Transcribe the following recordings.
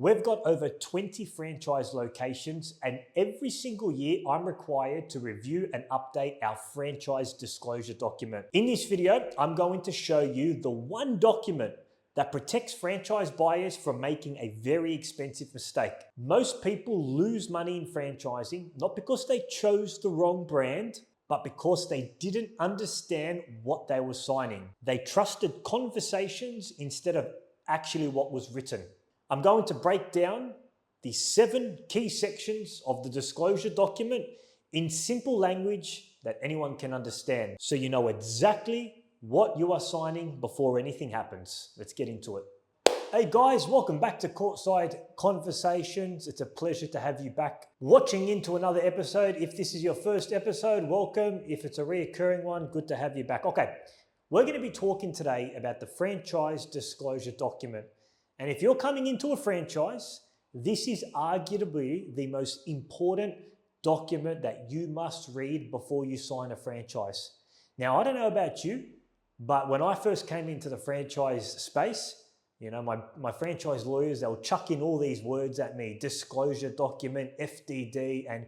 We've got over 20 franchise locations, and every single year I'm required to review and update our franchise disclosure document. In this video, I'm going to show you the one document that protects franchise buyers from making a very expensive mistake. Most people lose money in franchising, not because they chose the wrong brand, but because they didn't understand what they were signing. They trusted conversations instead of actually what was written. I'm going to break down the 7 key sections of the disclosure document in simple language that anyone can understand, so you know exactly what you are signing before anything happens. Let's get into it. Hey guys, welcome back to Courtside Conversations. It's a pleasure to have you back watching into another episode. If this is your first episode, welcome. If it's a reoccurring one, good to have you back. Okay, we're going to be talking today about the franchise disclosure document. And if you're coming into a franchise, this is arguably the most important document that you must read before you sign a franchise. Now, I don't know about you, but when I first came into the franchise space, you know, my franchise lawyers, they'll chuck in all these words at me: disclosure document, FDD, and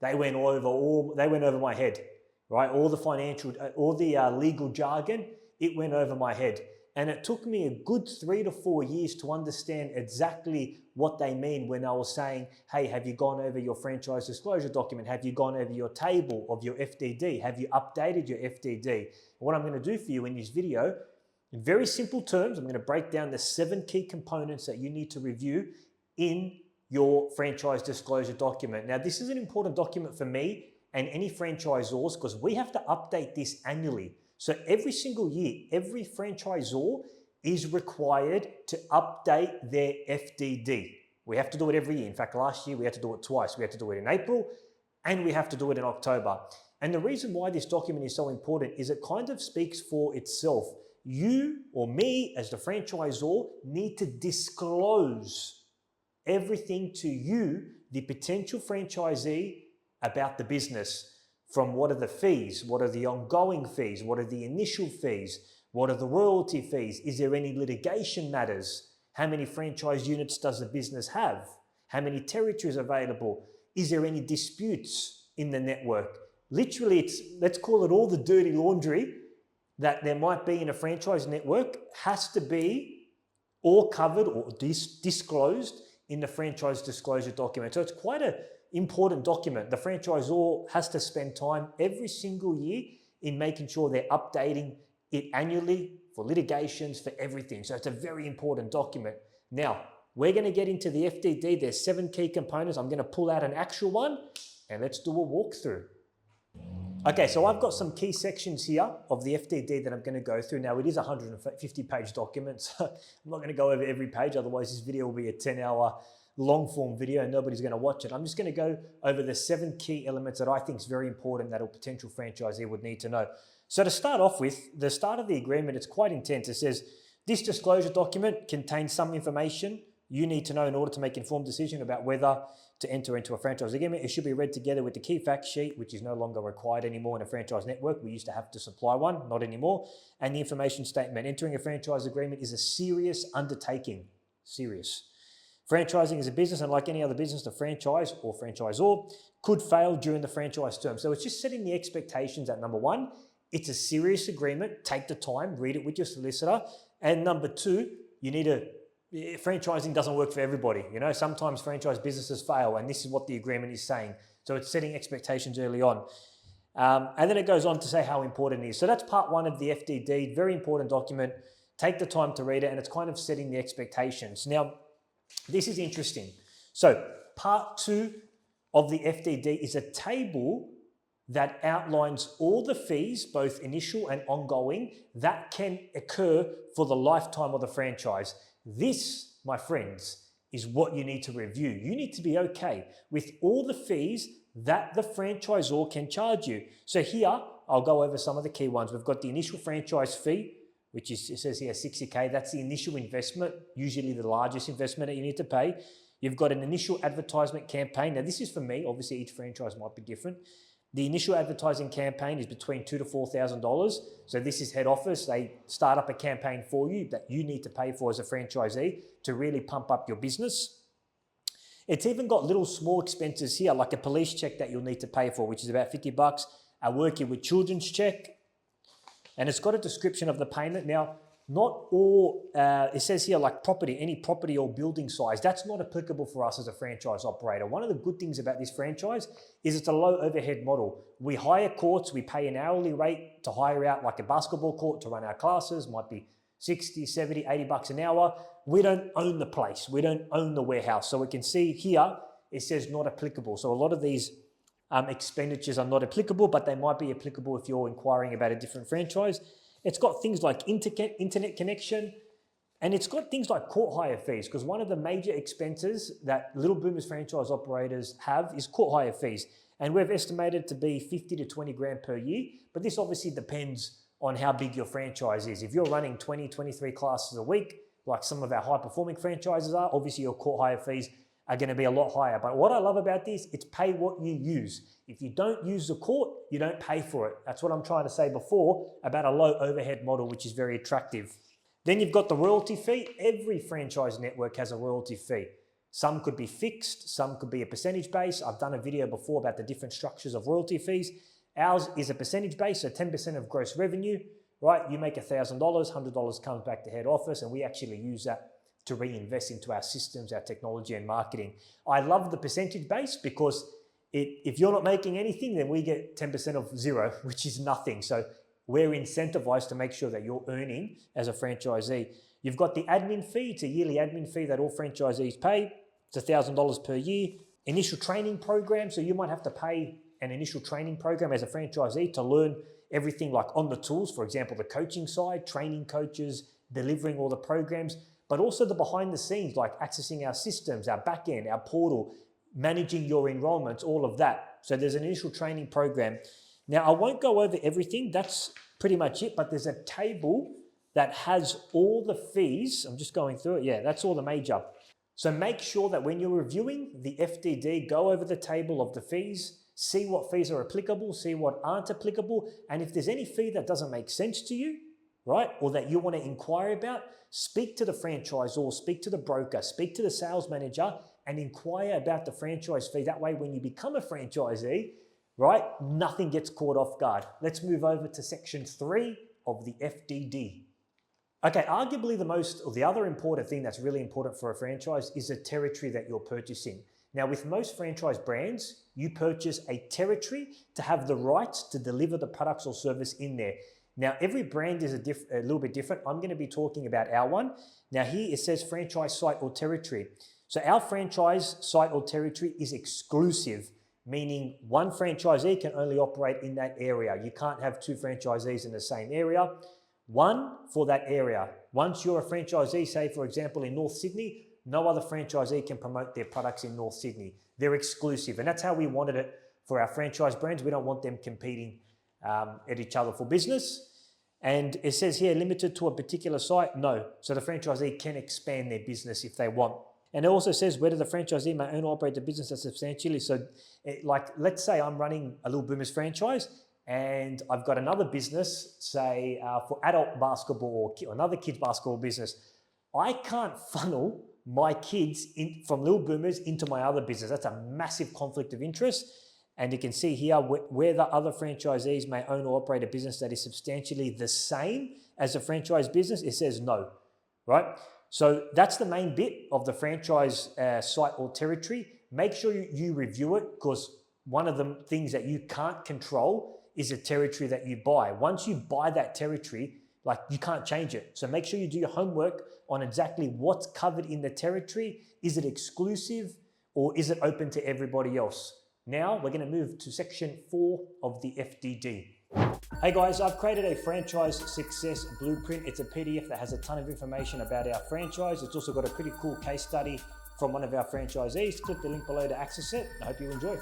they went over my head, right? All the financial, all the legal jargon, it went over my head. And it took me a good 3 to 4 years to understand exactly what they mean when I was saying, hey, have you gone over your franchise disclosure document? Have you gone over your table of your FDD? Have you updated your FDD? And what I'm going to do for you in this video, in very simple terms, I'm going to break down the 7 key components that you need to review in your franchise disclosure document. Now, this is an important document for me and any franchisors because we have to update this annually. So every single year, every franchisor is required to update their FDD. We have to do it every year. In fact, last year we had to do it twice. We had to do it in April and we have to do it in October. And the reason why this document is so important is it kind of speaks for itself. You or me as the franchisor need to disclose everything to you, the potential franchisee, about the business. From what are the fees? What are the ongoing fees? What are the initial fees? What are the royalty fees? Is there any litigation matters? How many franchise units does the business have? How many territories available? Is there any disputes in the network? Literally, let's call it all the dirty laundry that there might be in a franchise network has to be all covered or disclosed in the franchise disclosure document. So it's quite an important document. The franchisor has to spend time every single year in making sure they're updating it annually for litigations, for everything. So it's a very important document. Now, we're going to get into the FDD. There's 7 key components. I'm going to pull out an actual one and let's do a walkthrough. Okay, so I've got some key sections here of the FDD that I'm going to go through. Now, it is a 150-page document, so I'm not going to go over every page. Otherwise, this video will be a 10-hour long-form video and nobody's going to watch it. I'm just going to go over the 7 key elements that I think is very important that a potential franchisee would need to know. So to start off with, the start of the agreement, it's quite intense. It says, this disclosure document contains some information you need to know in order to make an informed decision about whether to enter into a franchise agreement. It should be read together with the key fact sheet, which is no longer required anymore in a franchise network. We used to have to supply one, not anymore. And the information statement. Entering a franchise agreement is a serious undertaking. Serious. Franchising is a business, and like any other business, the franchise or franchisor could fail during the franchise term. So it's just setting the expectations that number 1, it's a serious agreement. Take the time, read it with your solicitor. And number 2, you need to franchising doesn't work for everybody. You know, sometimes franchise businesses fail, and this is what the agreement is saying. So it's setting expectations early on. And then it goes on to say how important it is. So that's part 1 of the FDD, very important document. Take the time to read it, and it's kind of setting the expectations. Now, this is interesting. So part 2 of the FDD is a table that outlines all the fees, both initial and ongoing, that can occur for the lifetime of the franchise. This, my friends, is what you need to review. You need to be okay with all the fees that the franchisor can charge you. So here, I'll go over some of the key ones. We've got the initial franchise fee, which is, it says here, $60K. That's the initial investment, usually the largest investment that you need to pay. You've got an initial advertisement campaign. Now, this is for me. Obviously, each franchise might be different. The initial advertising campaign is between $2,000 to $4,000. So this is head office. They start up a campaign for you that you need to pay for as a franchisee to really pump up your business. It's even got little small expenses here, like a police check that you'll need to pay for, which is about $50, a working with children's check. And it's got a description of the payment. Now, not all, it says here like property, any property or building size, that's not applicable for us as a franchise operator. One of the good things about this franchise is it's a low overhead model. We hire courts, we pay an hourly rate to hire out like a basketball court to run our classes, might be 60, 70, 80 bucks an hour. We don't own the place, we don't own the warehouse. So we can see here, it says not applicable. So a lot of these expenditures are not applicable, but they might be applicable if you're inquiring about a different franchise. It's got things like internet connection, and it's got things like court hire fees, because one of the major expenses that Little Boomers franchise operators have is court hire fees. And we've estimated to be 50 to 20 grand per year, but this obviously depends on how big your franchise is. If you're running 20, 23 classes a week, like some of our high performing franchises are, obviously your court hire fees are going to be a lot higher. But what I love about this, it's pay what you use. If you don't use the court, you don't pay for it. That's what I'm trying to say before about a low overhead model, which is very attractive. Then you've got the royalty fee. Every franchise network has a royalty fee. Some could be fixed, some could be a percentage base. I've done a video before about the different structures of royalty fees. Ours is a percentage base, so 10% of gross revenue, right? You make $1,000, $100 comes back to head office, and we actually use that to reinvest into our systems, our technology and marketing. I love the percentage base because if you're not making anything, then we get 10% of zero, which is nothing. So we're incentivized to make sure that you're earning as a franchisee. You've got the admin fee. It's a yearly admin fee that all franchisees pay. It's $1,000 per year. Initial training program. So you might have to pay an initial training program as a franchisee to learn everything like on the tools. For example, the coaching side, training coaches, delivering all the programs, but also the behind the scenes, like accessing our systems, our back end, our portal, managing your enrollments, all of that. So there's an initial training program. Now, I won't go over everything. That's pretty much it, but there's a table that has all the fees. I'm just going through it. Yeah, that's all the major. So make sure that when you're reviewing the FDD, go over the table of the fees, see what fees are applicable, see what aren't applicable, and if there's any fee that doesn't make sense to you, right, or that you want to inquire about, speak to the franchisor, speak to the broker, speak to the sales manager, and inquire about the franchise fee. That way, when you become a franchisee, right, nothing gets caught off guard. Let's move over to section 3 of the FDD. Okay, arguably the other important thing that's really important for a franchise is the territory that you're purchasing. Now, with most franchise brands, you purchase a territory to have the rights to deliver the products or service in there. Now, every brand is a little bit different. I'm going to be talking about our one. Now, here it says franchise site or territory. So our franchise site or territory is exclusive, meaning one franchisee can only operate in that area. You can't have two franchisees in the same area. One for that area. Once you're a franchisee, say for example in North Sydney, no other franchisee can promote their products in North Sydney. They're exclusive, and that's how we wanted it for our franchise brands. We don't want them competing at each other for business. And it says here, limited to a particular site? No. So the franchisee can expand their business if they want. And it also says whether the franchisee may own or operate the business as substantially. So like, let's say I'm running a Little Boomers franchise and I've got another business, say for adult basketball or another kids basketball business. I can't funnel my kids from Little Boomers into my other business. That's a massive conflict of interest. And you can see here where the other franchisees may own or operate a business that is substantially the same as a franchise business, it says no, right? So that's the main bit of the franchise site or territory. Make sure you review it, because one of the things that you can't control is the territory that you buy. Once you buy that territory, like, you can't change it. So make sure you do your homework on exactly what's covered in the territory. Is it exclusive or is it open to everybody else? Now we're going to move to section 4 of the FDD. Hey guys, I've created a franchise success blueprint. It's a PDF that has a ton of information about our franchise. It's also got a pretty cool case study from one of our franchisees. Click the link below to access it. I hope you enjoy.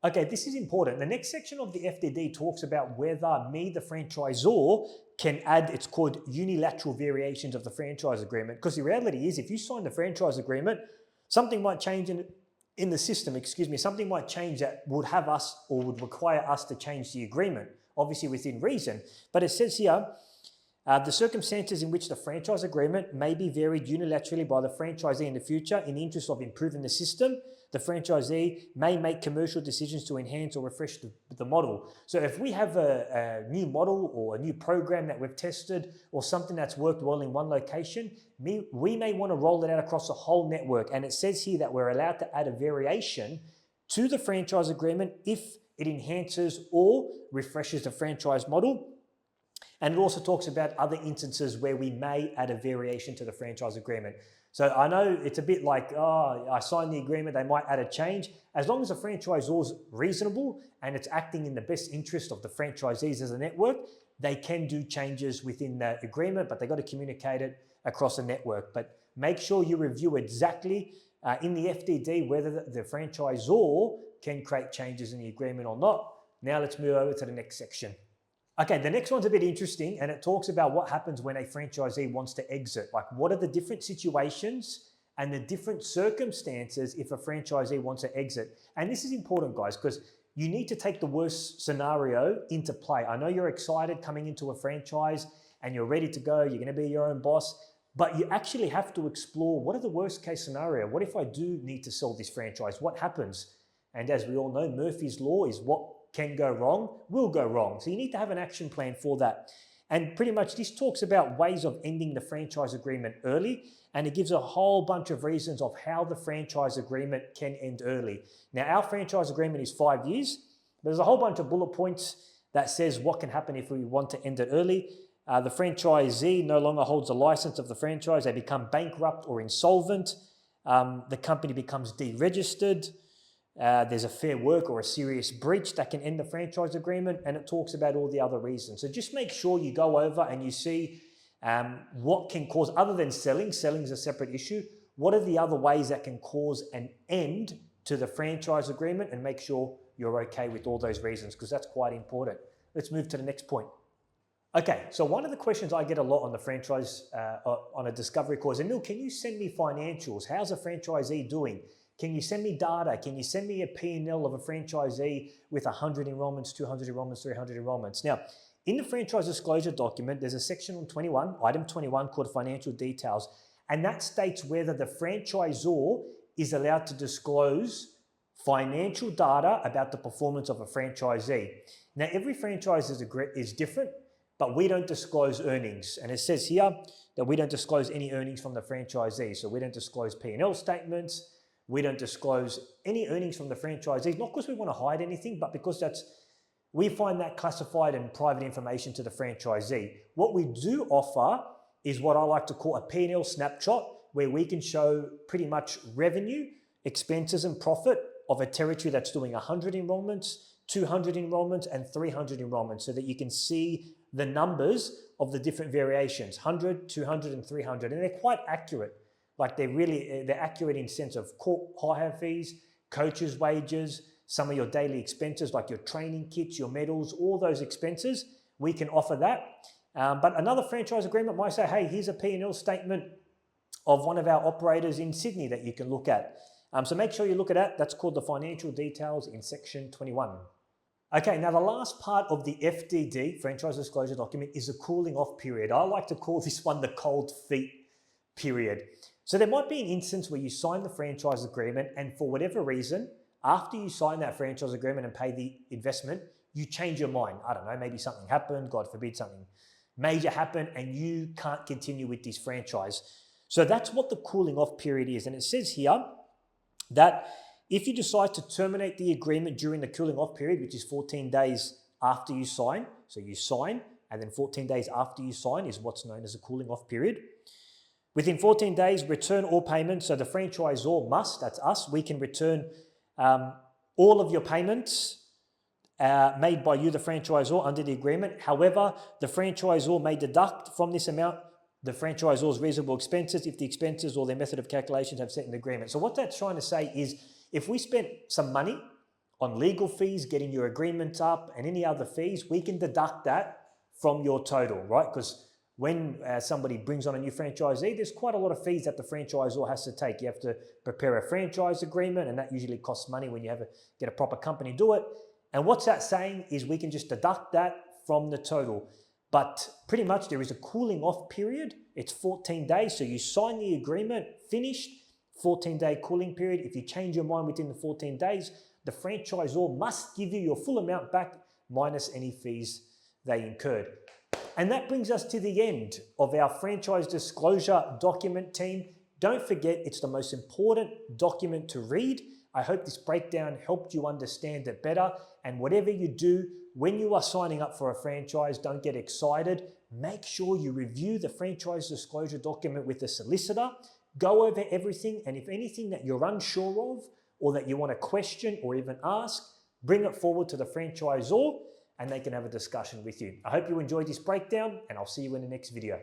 Okay, this is important. The next section of the FDD talks about whether me, the franchisor, can add, it's called unilateral variations of the franchise agreement. Because the reality is, if you sign the franchise agreement, something might change in it in the system, something might change that would have us or would require us to change the agreement, obviously within reason. But it says here, the circumstances in which the franchise agreement may be varied unilaterally by the franchisee in the future in the interest of improving the system. The franchisee may make commercial decisions to enhance or refresh the model. So if we have a new model or a new program that we've tested or something that's worked well in one location, we may want to roll it out across the whole network. And it says here that we're allowed to add a variation to the franchise agreement if it enhances or refreshes the franchise model. And it also talks about other instances where we may add a variation to the franchise agreement. So I know it's a bit like, oh, I signed the agreement, they might add a change. As long as the franchisor is reasonable and it's acting in the best interest of the franchisees as a network, they can do changes within that agreement, but they've got to communicate it across the network. But make sure you review exactly in the FDD whether the franchisor can create changes in the agreement or not. Now let's move over to the next section. Okay, the next one's a bit interesting, and it talks about what happens when a franchisee wants to exit. Like, what are the different situations and the different circumstances if a franchisee wants to exit? And this is important, guys, because you need to take the worst scenario into play. I know you're excited coming into a franchise and you're ready to go, you're going to be your own boss, but you actually have to explore, what are the worst case scenario? What if I do need to sell this franchise? What happens? And as we all know, Murphy's Law is what can go wrong, will go wrong. So you need to have an action plan for that. And pretty much this talks about ways of ending the franchise agreement early, and it gives a whole bunch of reasons of how the franchise agreement can end early. Now, our franchise agreement is 5 years. There's a whole bunch of bullet points that says what can happen if we want to end it early. The franchisee no longer holds the license of the franchise. They become bankrupt or insolvent. The company becomes deregistered. There's a fair work or a serious breach that can end the franchise agreement, and it talks about all the other reasons. So just make sure you go over and you see what can cause, other than selling is a separate issue, what are the other ways that can cause an end to the franchise agreement, and make sure you're okay with all those reasons, because that's quite important. Let's move to the next point. Okay, so one of the questions I get a lot on the franchise, on a discovery call is, Emile, can you send me financials? How's a franchisee doing? Can you send me data? Can you send me a P&L of a franchisee with 100 enrollments, 200 enrollments, 300 enrollments? Now, in the franchise disclosure document, there's a section on 21, item 21, called financial details, and that states whether the franchisor is allowed to disclose financial data about the performance of a franchisee. Now, every franchise is different, but we don't disclose earnings. And it says here that we don't disclose any earnings from the franchisee. So we don't disclose P&L statements. We don't disclose any earnings from the franchisees, not because we want to hide anything, but because we find that classified and private information to the franchisee. What we do offer is what I like to call a P&L snapshot, where we can show pretty much revenue, expenses, and profit of a territory that's doing 100 enrollments, 200 enrollments, and 300 enrollments, so that you can see the numbers of the different variations, 100, 200, and 300, and they're quite accurate. Like they're accurate in sense of hire fees, coaches' wages, some of your daily expenses like your training kits, your medals, all those expenses, we can offer that. But another franchise agreement might say, hey, here's a P&L statement of one of our operators in Sydney that you can look at. So make sure you look at that. That's called the financial details in section 21. Okay, now the last part of the FDD, franchise disclosure document, is a cooling off period. I like to call this one the cold feet period. So there might be an instance where you sign the franchise agreement and for whatever reason, after you sign that franchise agreement and pay the investment, you change your mind. I don't know, maybe something happened, God forbid something major happened, and you can't continue with this franchise. So that's what the cooling off period is. And it says here that if you decide to terminate the agreement during the cooling off period, which is 14 days after you sign, so you sign and then 14 days after you sign is what's known as a cooling off period. Within 14 days, return all payments. So the franchisor must, that's us, we can return all of your payments made by you, the franchisor, under the agreement. However, the franchisor may deduct from this amount the franchisor's reasonable expenses if the expenses or their method of calculations have set in the agreement. So what that's trying to say is, if we spent some money on legal fees, getting your agreement up, and any other fees, we can deduct that from your total, right? Because when somebody brings on a new franchisee, there's quite a lot of fees that the franchisor has to take. You have to prepare a franchise agreement, and that usually costs money when you get a proper company do it. And what's that saying is we can just deduct that from the total. But pretty much there is a cooling off period. It's 14 days. So you sign the agreement, finished, 14-day cooling period. If you change your mind within the 14 days, the franchisor must give you your full amount back minus any fees they incurred. And that brings us to the end of our franchise disclosure document, team. Don't forget, it's the most important document to read. I hope this breakdown helped you understand it better. And whatever you do, when you are signing up for a franchise, don't get excited. Make sure you review the franchise disclosure document with the solicitor. Go over everything, and if anything that you're unsure of or that you want to question or even ask, bring it forward to the franchisor and they can have a discussion with you. I hope you enjoyed this breakdown, and I'll see you in the next video.